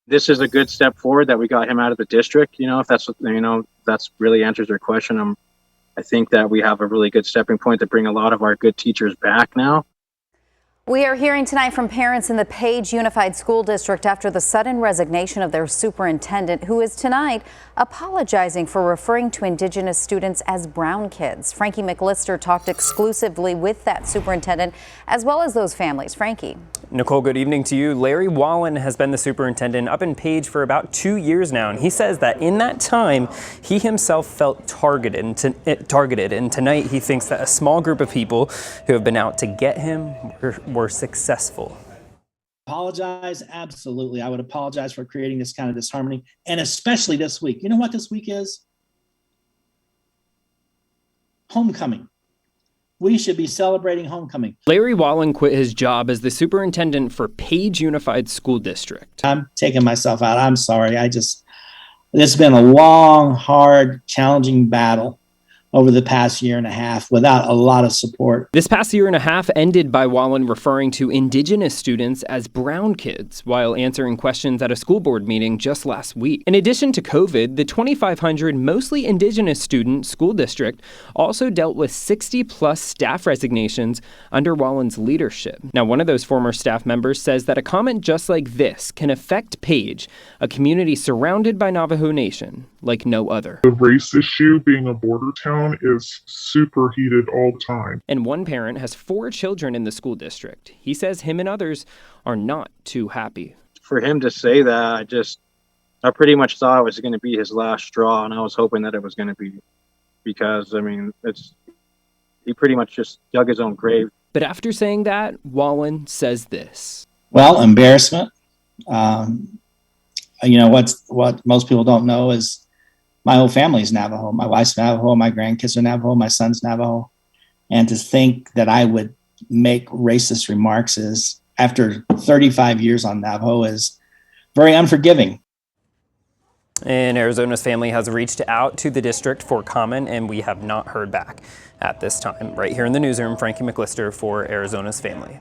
This is a good step forward that we got him out of the district. If that's what, that's really answers your question. I think that we have a really good stepping point to bring a lot of our good teachers back now. We are hearing tonight from parents in the Page Unified School District after the sudden resignation of their superintendent, who is tonight apologizing for referring to Indigenous students as brown kids. Frankie McLister talked exclusively with that superintendent as well as those families. Frankie. Nicole, good evening to you. Larry Wallen has been the superintendent up in Page for about 2 years now, and he says that in that time, he himself felt targeted. And tonight, he thinks that a small group of people who have been out to get him were successful. Apologize? Absolutely. I would apologize for creating this kind of disharmony, and especially this week. You know what this week is? Homecoming. We should be celebrating homecoming. Larry Wallen quit his job as the superintendent for Page Unified School District. I'm taking myself out. I'm sorry. It's been a long, hard, challenging battle over the past year and a half without a lot of support. This past year and a half ended by Wallen referring to Indigenous students as brown kids while answering questions at a school board meeting just last week. In addition to COVID, the 2,500 mostly Indigenous student school district also dealt with 60-plus staff resignations under Wallen's leadership. Now, one of those former staff members says that a comment just like this can affect Page, a community surrounded by Navajo Nation, like no other. The race issue, being a border town, is super heated all the time. And one parent has 4 children in the school district. He says him and others are not too happy. For him to say that, I pretty much thought it was going to be his last straw, and I was hoping that it was going to be, because he pretty much just dug his own grave. But after saying that, Wallen says this. Well, embarrassment. What most people don't know is my whole family's Navajo. My wife's Navajo, my grandkids are Navajo, my son's Navajo. And to think that I would make racist remarks after 35 years on Navajo is very unforgiving. And Arizona's family has reached out to the district for comment, and we have not heard back at this time. Right here in the newsroom, Frankie McLister for Arizona's family.